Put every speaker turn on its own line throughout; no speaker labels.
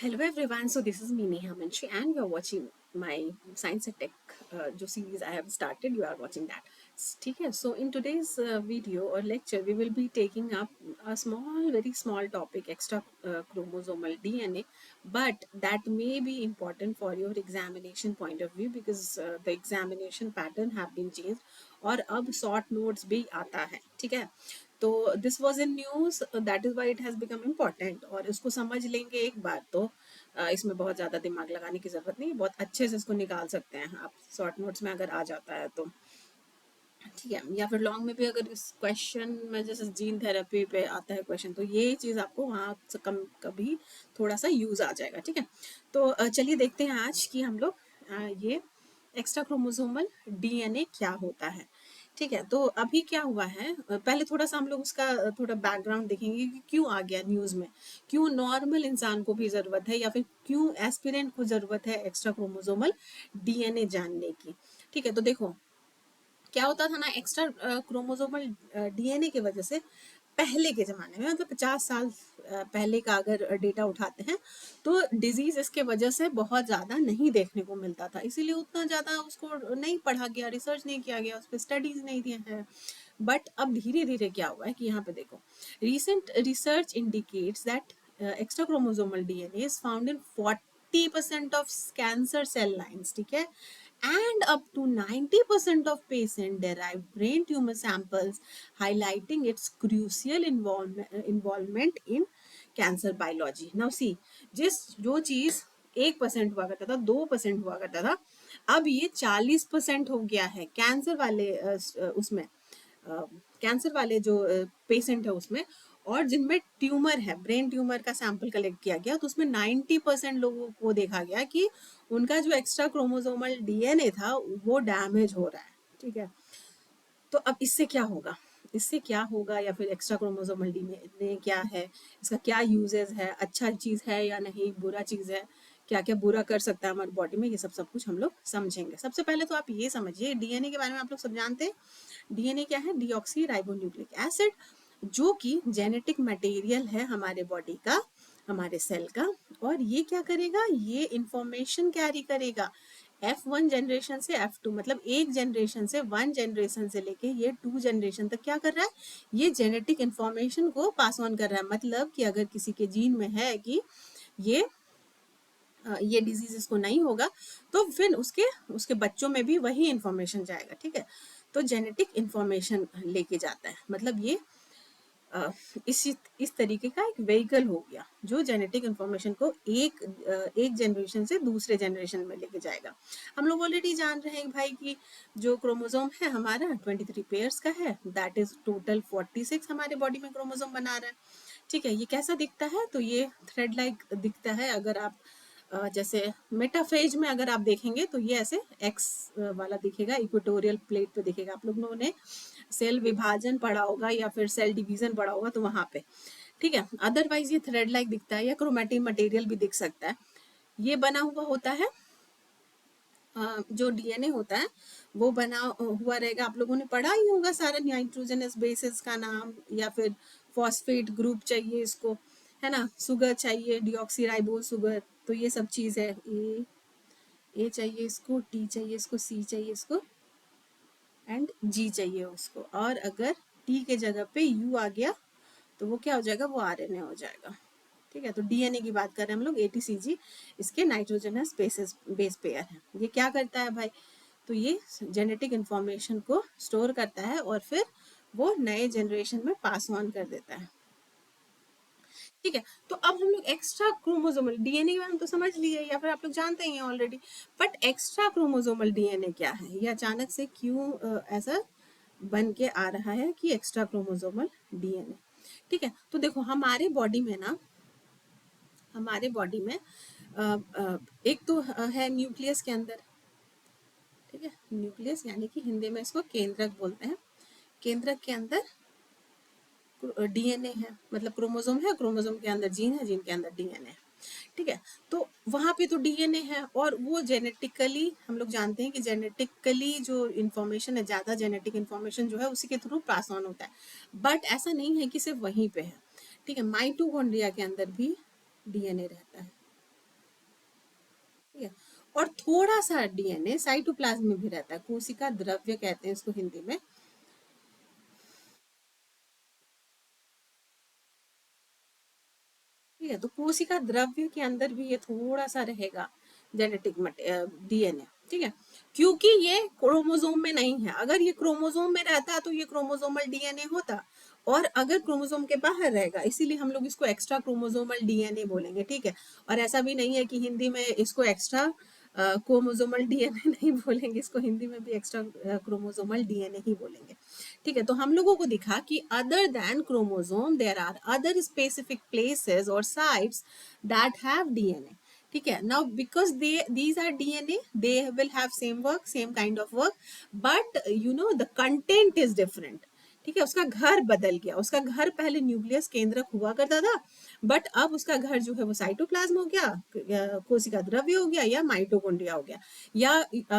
Hello everyone, so this is me Neha Manshi and you are watching my science and tech जो series I have started, you are watching that. ठीक है, so in today's video or lecture we will be taking up a very small topic, extra chromosomal DNA, but that may be important for your examination point of view because the examination pattern have been changed और अब short notes भी आता है, ठीक है. तो this was in news, that is why it has become important और इसको समझ लेंगे एक बार तो इसमें बहुत ज़्यादा दिमाग लगाने की ज़रूरत नहीं, बहुत अच्छे से इसको निकाल सकते हैं आप शॉर्ट नोट्स में अगर आ जाता है तो. ठीक है, या फिर लॉन्ग में भी अगर इस क्वेश्चन में जैसे जीन थेरेपी पे आता है क्वेश्चन तो ये चीज़ आपको वहाँ से कम कभी थोड़ा सा यूज़ आ जाएगा. ठीक है, तो चलिए देखते हैं आज कि हम लोग ये एक्स्ट्रा क्रोमोसोमल डीएनए क्या होता है. ठीक है, तो अभी क्या हुआ है, पहले थोड़ा सा हम लोग उसका थोड़ा बैकग्राउंड देखेंगे कि क्यों आ गया न्यूज़ में, क्यों नॉर्मल इंसान को भी ज़रूरत है या फिर क्यों एस्पिरेंट को ज़रूरत है एक्स्ट्रा क्रोमोसोमल डीएनए जानने की. ठीक है, तो देखो क्या होता था ना, एक्स्ट्रा क्रोमोसोमल डीएनए की वजह से पहले के ज़माने में मतलब 50 साल पहले का अगर डेटा उठाते हैं तो डिजीज इसके वजह से बहुत ज़्यादा नहीं देखने को मिलता था, इसीलिए उतना ज़्यादा उसको नहीं पढ़ा गया, रिसर्च नहीं किया गया, उस पर स्टडीज नहीं दिए हैं. बट अब धीरे धीरे क्या हुआ है कि यहाँ पे देखो, recent research indicates that extra chromosomal DNA is found in 40% of cancer cell lines. ठीक है, and up to 90% of patient derive brain tumor samples, highlighting its crucial involvement in cancer biology. Now see, जो चीज 1% हुआ करता था, 2% हुआ करता था, अब ये 40% हो गया है कैंसर वाले उसमें, कैंसर वाले जो पेशेंट है उसमें, और जिनमें ट्यूमर है, ब्रेन ट्यूमर का सैंपल कलेक्ट किया गया तो उसमें 90% लोगों को देखा गया कि उनका जो एक्स्ट्रा क्रोमोसोमल डीएनए था वो डैमेज हो रहा है. ठीक है, तो अब इससे क्या होगा, इससे क्या होगा या फिर एक्स्ट्रा क्रोमोसोमल डीएनए क्या है, इसका क्या यूजेस है, अच्छा चीज़ है या नहीं, बुरा चीज़ है, क्या क्या बुरा कर सकता है हमारी बॉडी में, ये सब कुछ हम लोग समझेंगे. सबसे पहले तो आप ये समझिए डीएनए के बारे में आप लोग सब जानते हैं. डीएनए क्या है, डीऑक्सी राइबोन्यूक्लिक एसिड, जो कि जेनेटिक मटेरियल है हमारे बॉडी का, हमारे सेल का. और ये क्या करेगा, ये इंफॉर्मेशन कैरी करेगा F1 जनरेशन से F2, मतलब एक जनरेशन से 1 जनरेशन से लेके ये 2 जनरेशन तक क्या कर रहा है, ये जेनेटिक इंफॉर्मेशन को पास ऑन कर रहा है. मतलब कि अगर किसी के जीन में है कि ये डिजीज इसको नहीं होगा तो फिर उसके उसके बच्चों में भी वही इंफॉर्मेशन जाएगा. ठीक है, तो जेनेटिक इंफॉर्मेशन लेके जाता है, मतलब ये इस तरीके का एक व्हीकल हो गया जो जेनेटिक इंफॉर्मेशन को एक जनरेशन से दूसरे जनरेशन में लेके जाएगा. हम लोग ऑलरेडी जान रहे हैं भाई कि जो क्रोमोसोम है हमारा 23 पेयर्स का है, दैट इज टोटल 46 हमारे बॉडी में क्रोमोसोम बना रहा है. ठीक है, ये कैसा दिखता है, तो ये थ्रेड लाइक दिखता है. अगर आप जैसे मेटाफेज में अगर आप देखेंगे तो ये ऐसे एक्स वाला दिखेगा, इक्वेटोरियल प्लेट पे दिखेगा. आप लोगों ने सेल विभाजन पढ़ा होगा या फिर सेल डिवीजन पढ़ा होगा तो वहां पे. ठीक है, अदरवाइज ये थ्रेड लाइक दिखता है या क्रोमैटिन मटेरियल भी दिख सकता है. ये बना हुआ होता है, जो डीएनए होता है वो बना हुआ रहेगा. आप लोगों ने पढ़ा ही होगा सारा नाइट्रोजनस बेसिस का नाम, या फिर फॉस्फेट ग्रुप चाहिए इसको, है ना, शुगर चाहिए डिऑक्सीराइबोज शुगर, तो ये सब चीज़ है. ए चाहिए इसको, टी चाहिए इसको, सी चाहिए इसको, एंड जी चाहिए उसको. और अगर टी के जगह पे यू आ गया तो वो क्या हो जाएगा, वो आरएनए हो जाएगा. ठीक है, तो डीएनए की बात कर रहे हैं हम लोग, एटीसीजी इसके नाइट्रोजनस बेस पेयर है. ये क्या करता है भाई, तो ये जेनेटिक इंफॉर्मेशन को स्टोर करता है और फिर वो नए जनरेशन में पास ऑन कर देता है. ठीक है, तो अब हम लोग एक्स्ट्रा क्रोमोसोमल डीएनए के बारे में तो समझ लिए या फिर आप लोग जानते ही हैं already, but extra chromosomal DNA क्या है, ये अचानक से क्यों ऐसा बन के आ रहा है कि एक्स्ट्रा क्रोमोसोमल डीएनए. ठीक है, तो देखो हमारे बॉडी में ना, हमारे बॉडी में एक तो है न्यूक्लियस के अंदर. ठीक है, न्यूक्लियस यानी कि हिंदी में इसको केंद्रक बोलते हैं. केंद्रक के अंदर डीएनए है, मतलब क्रोमोसोम है, क्रोमोसोम के अंदर जीन है, जीन के अंदर डीएनए है. ठीक है, तो वहां पे तो डीएनए है और वो जेनेटिकली हम लोग जानते हैं कि जेनेटिकली जो इन्फॉर्मेशन है, ज़्यादा जेनेटिक इन्फॉर्मेशन जो है उसी के थ्रू पास ऑन होता है. बट ऐसा नहीं है कि सिर्फ वहीं पे है. ठीक है, माइटोकॉन्ड्रिया के अंदर भी डीएनए रहता है. ठीक है। और थोड़ा सा डीएनए साइटोप्लाज्म में भी रहता है, कोशिका द्रव्य कहते हैं इसको हिंदी में। ठीक है, तो कोशिका द्रव्य के अंदर भी ये थोड़ा सा रहेगा जेनेटिक डीएनए। ठीक है, क्योंकि ये क्रोमोसोम में नहीं है। अगर ये क्रोमोसोम में रहता तो ये क्रोमोसोमल डीएनए होता, और अगर क्रोमोसोम के बाहर रहेगा, इसीलिए हम लोग इसको एक्स्ट्रा क्रोमोसोमल डीएनए बोलेंगे। ठीक है, और ऐसा भी नहीं है कि हिंदी में इसको एक्स्ट्रा क्रोमोसोमल डीएनए नहीं बोलेंगे, इसको हिंदी में भी एक्स्ट्रा क्रोमोसोमल डीएनए ही बोलेंगे। ठीक है, तो हम लोगों को दिखा कि other than chromosome there are other specific places और साइट्स दैट हैव डीएनए। ठीक है, now because they these are DNA, they will have same work, same kind of work, but you know the content is different. ठीक है, उसका घर बदल गया। उसका घर पहले न्यूक्लियस केंद्रक हुआ करता था, बट अब उसका घर जो है वो साइटोप्लाज्म हो गया, कोशिका द्रव्य हो गया, या माइटोकॉन्ड्रिया हो गया, या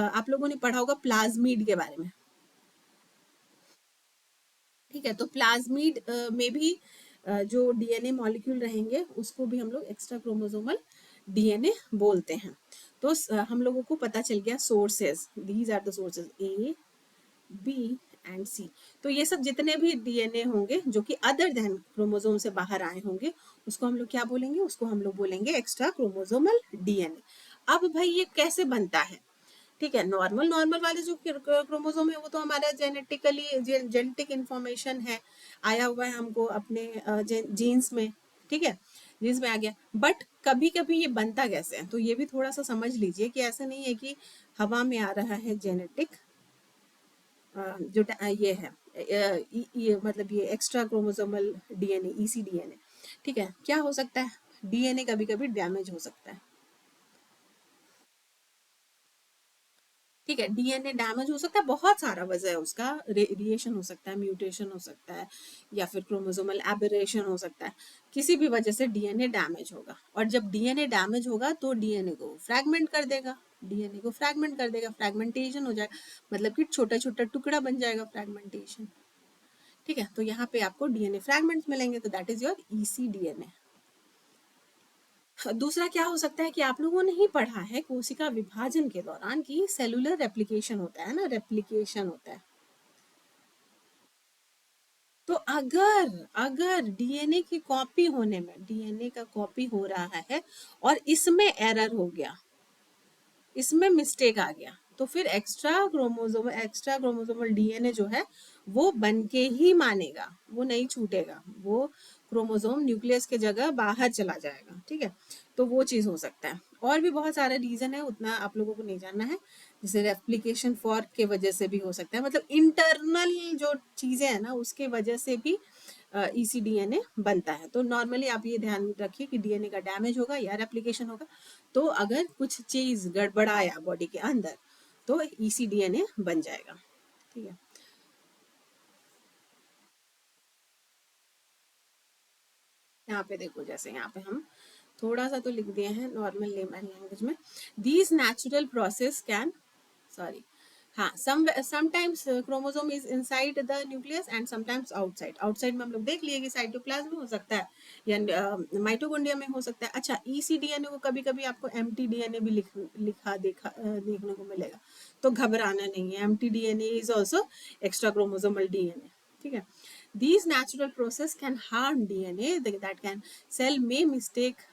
आप लोगों ने पढ़ा होगा प्लाज्मिड के बारे में। ठीक है, तो प्लाज्मिड में भी जो डीएनए मॉलिक्यूल रहेंगे उसको भी हम लोग एक्स्ट्रा क्रोमोसोमल डीएनए बोलते हैं। तो हम लोगों को पता चल गया sources, these are the sources A, B and C. तो ये सब जितने भी डीएनए होंगे जो कि अदर देन क्रोमोसोम से बाहर आए होंगे, उसको हम लोग क्या बोलेंगे? उसको हम लोग बोलेंगे एक्स्ट्रा क्रोमोसोमल डीएनए। अब भाई ये कैसे बनता है? ठीक है, नॉर्मल नॉर्मल वाले जो क्रोमोसोम है वो तो हमारा जेनेटिकली जेनेटिक इंफॉर्मेशन है, आया हुआ है हमको अपने जीन्स में। ठीक है, जीन्स में आ गया। बट कभी कभी ये बनता कैसे है, तो ये भी थोड़ा सा समझ लीजिए कि ऐसा नहीं है कि हवा में आ रहा है जेनेटिक जो ये है ये मतलब ये extra chromosomal DNA, EC DNA. ठीक है, क्या हो सकता है? डीएनए कभी कभी डैमेज हो सकता है। ठीक है, डीएनए डैमेज हो सकता है, बहुत सारा वजह है उसका। रेडिएशन हो सकता है, म्यूटेशन हो सकता है, या फिर क्रोमोसोमल एबरेशन हो सकता है। किसी भी वजह से डीएनए डैमेज होगा, और जब डीएनए डैमेज होगा तो डीएनए को फ्रैगमेंट कर देगा। डीएनए को फ्रैगमेंट कर देगा, फ्रैगमेंटेशन हो जाएगा, मतलब कि छोटा छोटा टुकड़ा बन जाएगा, फ्रैगमेंटेशन। ठीक है, तो यहाँ पे आपको डीएनए फ्रैगमेंट्स मिलेंगे, तो that is your EC DNA. दूसरा क्या हो सकता है कि आप लोगों ने ही पढ़ा है कोशिका विभाजन के दौरान कि सेलुलर रेप्लिकेशन होता है ना, रेप्लिकेशन होता है। तो अगर अगर डीएनए की कॉपी होने में, डीएनए का कॉपी हो रहा है और इसमें एरर हो गया, इसमें मिस्टेक आ गया, तो फिर एक्स्ट्रा क्रोमोसोमल डीएनए जो है वो बन के ही मानेगा, वो नहीं छूटेगा। वो क्रोमोसोम न्यूक्लियस के जगह बाहर चला जाएगा। ठीक है, तो वो चीज हो सकता है। और भी बहुत सारे रीजन है, उतना आप लोगों को नहीं जानना है। जैसे रेप्लिकेशन फॉर्क के वजह से भी हो सकता है, मतलब इंटरनल जो चीजें हैं ना उसके वजह से भी ईसी डीएनए बनता है। तो नॉर्मली आप ये ध्यान रखिए कि डीएनए का डैमेज होगा या रेप्लिकेशन होगा, तो अगर कुछ चीज गड़बड़ाया बॉडी के अंदर तो ईसी डीएनए बन जाएगा। ठीक है, यहाँ पे देखो, जैसे यहाँ पे हम थोड़ा सा तो लिख दिए हैं नॉर्मल लेमन लैंग्वेज में। These natural process can, sorry, हाँ, sometimes chromosome is inside the nucleus and sometimes outside. Outside में हम लोग देख लिए कि साइटोप्लाज्म में हो सकता है या माइटोकॉन्ड्रिया में हो सकता है। अच्छा, ईसी डीएनए को कभी कभी आपको एम्प्टी डीएनए भी देखने को मिलेगा, तो घबराना नहीं है। Empty DNA is also extra chromosomal DNA. ठीक है, these natural process can harm DNA, that can cell may mistake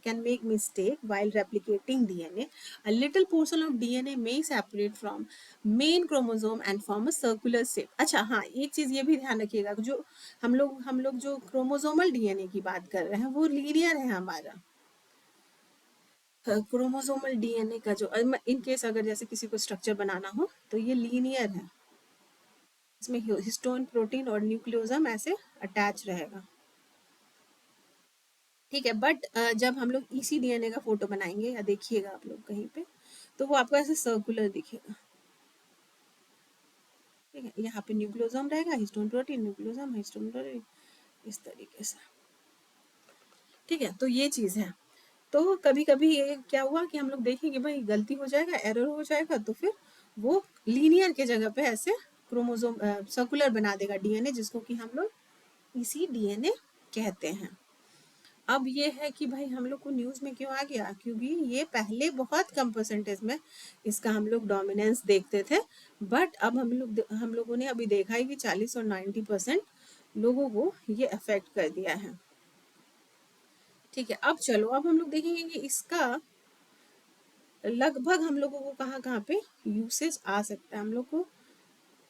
can make mistake while replicating DNA. A little portion of DNA may separate from main chromosome and form a circular shape. अच्छा, हाँ, एक चीज ये भी ध्यान रखिएगा, जो हम लोग जो क्रोमोसोमल डीएनए की बात कर रहे हैं वो लीनियर है हमारा। क्रोमोसोमल डीएनए का जो इन केस अगर जैसे किसी को स्ट्रक्चर बनाना हो तो ये लीनियर है, इसमें हिस्टोन प्रोटीन और न्यूक्लियोसम ऐसे अटैच रहेगा। ठीक है, बट जब हम लोग इसी डीएनए का फोटो बनाएंगे या देखिएगा आप लोग कहीं पे, तो वो आपको ऐसे सर्कुलर दिखेगा। ठीक है, यहाँ पे न्यूक्लियोसम रहेगा, हिस्टोन प्रोटीन, न्यूक्लियोसम, हिस्टोन प्रोटीन, इस तरीके से। ठीक है, तो ये चीज है। तो कभी कभी ये क्या हुआ कि हम लोग देखेंगे भाई गलती हो जाएगा, एरर हो जाएगा, तो फिर वो लीनियर के जगह पे ऐसे क्रोमोसोम सर्कुलर बना देगा डीएनए, जिसको कि हम लोग इसी डीएनए कहते हैं। अब ये है कि भाई हम लोग को न्यूज़ में क्यों आ गया, क्योंकि ये पहले बहुत कम परसेंटेज में इसका हम लोग डोमिनेंस देखते थे, बट अब हम लोगों ने अभी देखा है कि 40 और 90% लोगों को ये अफेक्ट कर दिया है। ठीक है, अब चलो, अब हम लोग देखेंगे कि इसका लगभग हम लोगों को कहाँ कहाँ पे यूसेज आ सकता है, हम लोग को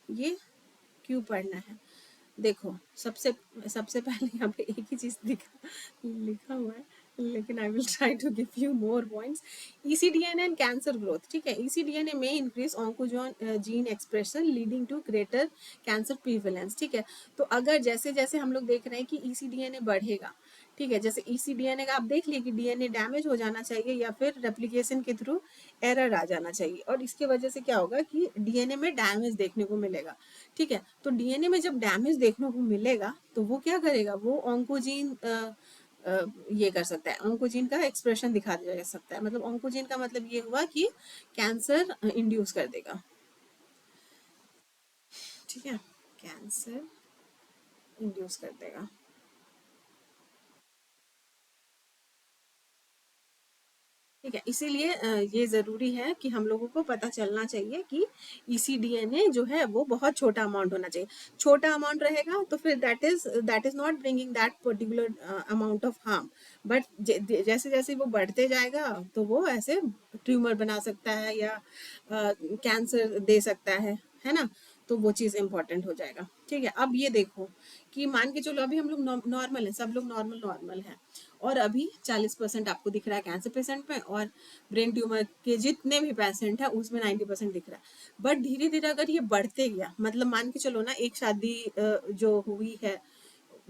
ये क्यों पढ़ना है। देखो, सबसे सबसे पहले यहाँ पे एक ही चीज लिखा हुआ है, लेकिन I will try to give you more points. ECDN and cancer growth, ठीक है, ईसीडीएनए में increase oncogene gene expression leading to greater cancer prevalence. ठीक है, तो अगर जैसे जैसे हम लोग देख रहे हैं कि ईसीडीएनए बढ़ेगा, ठीक है, जैसे ईसीडीएनए का आप देख लिए कि डीएनए डैमेज हो जाना चाहिए या फिर रेप्लिकेशन के थ्रू एरर आ जाना चाहिए, और इसके वजह से क्या होगा कि डीएनए में डैमेज देखने को मिलेगा। ठीक है, तो डीएनए में जब डैमेज देखने को मिलेगा तो वो क्या करेगा, वो ऑन्कोजीन ये कर सकता है, ऑन्कोजीन का एक्सप्रेशन दिखा जा सकता है। मतलब ऑन्कोजीन का मतलब ये हुआ कि कैंसर इंड्यूस कर देगा। ठीक है, कैंसर इंड्यूस कर देगा। ठीक है, इसीलिए ये ज़रूरी है कि हम लोगों को पता चलना चाहिए कि ईसीडीएनए जो है वो बहुत छोटा अमाउंट होना चाहिए। छोटा अमाउंट रहेगा तो फिर that is not bringing that particular amount of harm, but जैसे जैसे वो बढ़ते जाएगा तो वो ऐसे ट्यूमर बना सकता है या कैंसर दे सकता है ना। तो वो चीज़ इंपॉर्टेंट हो जाएगा। ठीक है, अब ये देखो कि मान के चलो अभी हम लोग नॉर्मल है, सब लोग नॉर्मल नॉर्मल है, और अभी 40% आपको दिख रहा है कैंसर पेशेंट में, और ब्रेन ट्यूमर के जितने भी पेशेंट है उसमें 90% दिख रहा है। बट धीरे धीरे अगर ये बढ़ते गया, मतलब मान के चलो ना, एक शादी जो हुई है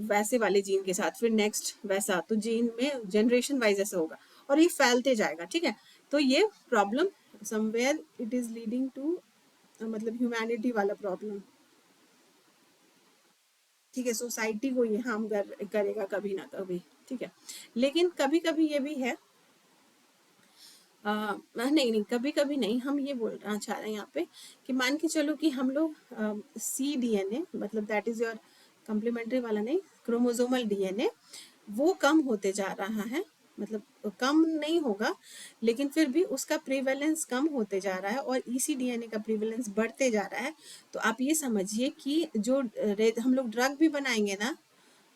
वैसे वाले जीन के साथ, फिर नेक्स्ट वैसा, तो जीन में जनरेशन वाइज ऐसा होगा और ये फैलते जाएगा। ठीक है, तो ये problem somewhere it is leading to, मतलब ह्यूमैनिटी वाला प्रॉब्लम। ठीक है, सोसाइटी को ये हार्म करेगा कभी ना कभी। ठीक है, लेकिन कभी कभी ये भी है, नहीं नहीं, कभी कभी नहीं, हम ये बोलना चाह रहे हैं यहाँ पे कि मान के चलो कि हम लोग सी डीएनए, मतलब दैट इज योर कम्प्लीमेंट्री वाला नहीं, क्रोमोजोमल डीएनए, वो कम होते जा रहा है। मतलब कम नहीं होगा, लेकिन फिर भी उसका प्रीवेलेंस कम होते जा रहा है और ईसीडीएनए का प्रीवेलेंस बढ़ते जा रहा है। तो आप ये समझिए कि जो हम लोग ड्रग भी बनाएंगे ना,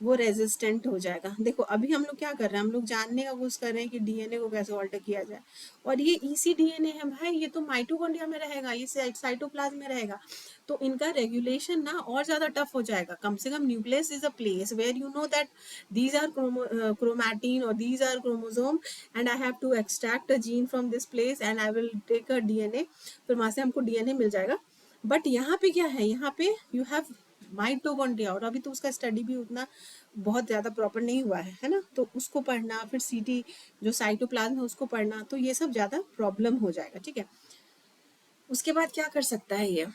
वो रेजिस्टेंट हो जाएगा। देखो अभी हम लोग क्या कर रहे हैं, हम लोग जानने का कोशिश कर रहे हैं कि डीएनए को कैसे ऑल्टर किया जाए, और ये इसी डीएनए है भाई, ये तो माइटोकॉन्ड्रिया में रहेगा, ये साइटोप्लाज्म में रहेगा, तो इनका रेगुलेशन ना और ज्यादा टफ हो जाएगा। कम से कम nucleus is a place where you know that these are chromatin और these are chromosome, and I have to extract a gene from this place and I will take a DNA, फिर वहां से हमको डीएनए मिल जाएगा। But यहाँ पे क्या है, यहाँ पे यू हैव माइटोकॉन्ड्रिया, और अभी तो उसका स्टडी भी उतना बहुत ज़्यादा प्रॉपर नहीं हुआ है ना, तो उसको पढ़ना, फिर सीटी जो साइटोप्लाज्म है उसको पढ़ना, तो ये सब ज़्यादा प्रॉब्लम हो जाएगा। ठीक है, उसके बाद क्या कर सकता है ये,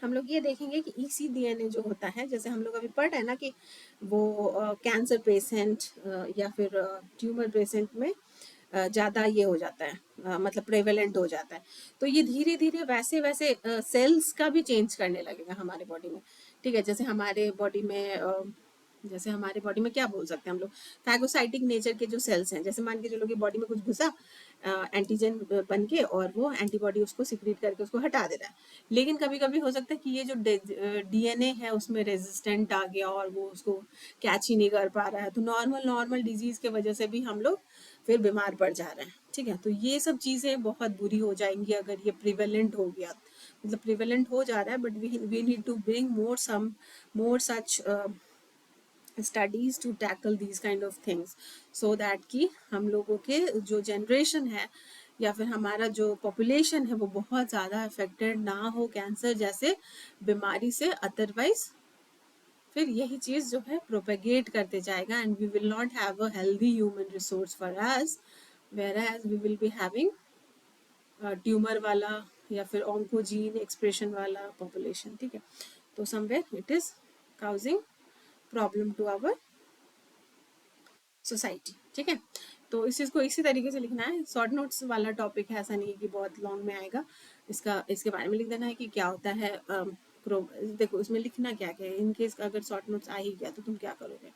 हम लोग ये देखेंगे कि ईसीडीएनए जो होता है, जैसे हम लोग अभी पढ़ रहे हैं ना कि वो कैंसर पेशेंट या फिर ट्यूमर पेशेंट में ज़्यादा ये हो जाता है, मतलब प्रेवेलेंट हो जाता है, तो ये धीरे धीरे वैसे वैसे सेल्स का भी चेंज करने लगेगा हमारे बॉडी में। ठीक है, जैसे हमारे बॉडी में क्या बोल सकते हैं हम लोग, फैगोसाइटिक नेचर के जो सेल्स हैं, जैसे मान के चलो कि बॉडी में कुछ घुसा एंटीजन बन के, और वो एंटीबॉडी उसको सिक्रीट करके उसको हटा दे रहा है। लेकिन कभी कभी हो सकता है कि ये जो डीएनए है उसमें रेजिस्टेंट आ गया और वो उसको कैच ही नहीं कर पा रहा है, तो नॉर्मल नॉर्मल डिजीज के वजह से भी हम लोग फिर बीमार पड़ जा रहे हैं। ठीक है, तो ये सब चीज़ें बहुत बुरी हो जाएंगी अगर ये प्रिवेलेंट हो गया, मतलब प्रिवेलेंट हो जा रहा है, but we need to bring more such studies to tackle these kind of things, so that कि हम लोगों के जो जनरेशन है या फिर हमारा जो पॉपुलेशन है वो बहुत ज़्यादा अफेक्टेड ना हो कैंसर जैसे बीमारी से। अदरवाइज फिर यही चीज़ जो है प्रोपेगेट करते जाएगा, and we will not have a healthy human resource for us, whereas we will be having tumour वाला या फिर ऑन्कोजीन एक्सप्रेशन वाला पॉपुलेशन। ठीक है, तो somewhere it is causing problem to our society. ठीक है, तो इस चीज़ को इसी तरीके से लिखना है, शॉर्ट नोट्स वाला टॉपिक है, ऐसा नहीं है कि बहुत लॉन्ग में आएगा। इसके बारे में लिख देना है कि क्या होता है क्रोम, देखो इसमें लिखना क्या क्या है, इनकेस अगर शॉर्ट नोट्स आ ही गया तो तुम क्या करोगे,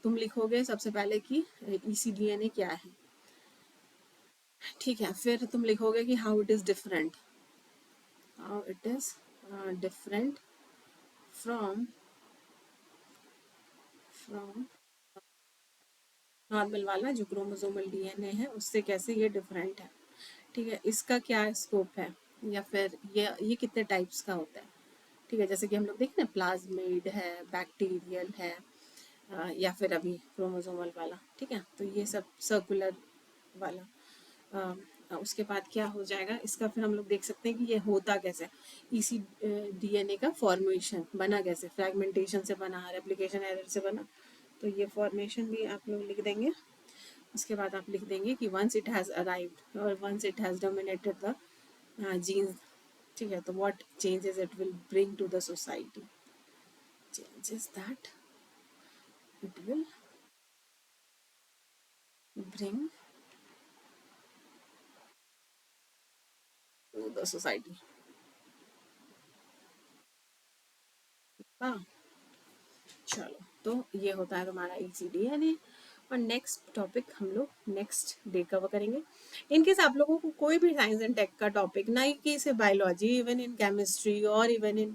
तुम लिखोगे सबसे पहले कि ECDNA क्या है, ठीक है, फिर तुम लिखोगे कि how it is different, how it is different from from normal वाला जो क्रोमोसोमल DNA है उससे कैसे ये डिफरेंट है, ठीक है, इसका क्या स्कोप है, या फिर ये कितने टाइप्स का होता है, ठीक है, जैसे कि हम लोग देखें ना प्लाज्मिड है, बैक्टीरियल है, या फिर अभी क्रोमोसोमल वाला, ठीक है, तो ये सब सर्कुलर वाला, उसके बाद क्या हो जाएगा इसका, फिर हम लोग देख सकते हैं कि ये होता कैसे, इसी DNA का फॉर्मेशन बना कैसे, फ्रैगमेंटेशन से बना, रेप्लिकेशन एरर से बना, तो ये फॉर्मेशन भी आप लोग लिख देंगे। उसके बाद आप लिख देंगे कि वंस इट हैज़ अराइव्ड और once it has dominated the genes, ठीक है, तो what changes it will bring to the society, changes that it will bring to the society। हाँ, चलो, तो ये होता है तुम्हारा ECDNA, और नेक्स्ट टॉपिक हम लोग नेक्स्ट डे कवर करेंगे। इनकेस आप लोगों को कोई भी साइंस एंड टेक का टॉपिक, ना कि सिर्फ बायोलॉजी, इवन इन केमिस्ट्री और even in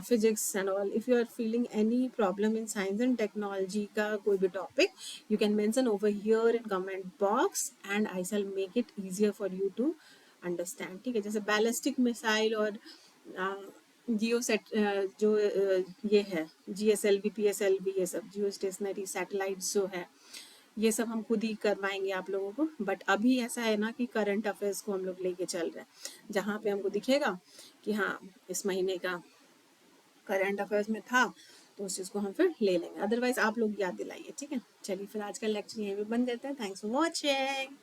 physics and all, if you are feeling any problem in science and technology का कोई भी topic, you can mention over here in comment box and I shall make it easier for you to understand, ठीक है, जैसे ballistic missile और जियो set, जो ये है GSLV PSLV, ये सब जियो स्टेशनरी सैटेलाइट्स जो है, ये सब हम खुद ही करवाएंगे आप लोगों को, बट अभी ऐसा है ना कि करंट अफेयर्स को हम लोग लेके चल रहे हैं, जहाँ पे हमको दिखेगा कि हाँ इस महीने का करंट अफेयर्स में था, तो उस चीज़ को हम फिर ले लेंगे, अदरवाइज आप लोग याद दिलाइए, ठीक है, चलिए फिर आज का लेक्चर यहीं पे बंद करते हैं, थैंक्स फॉर वॉचिंग।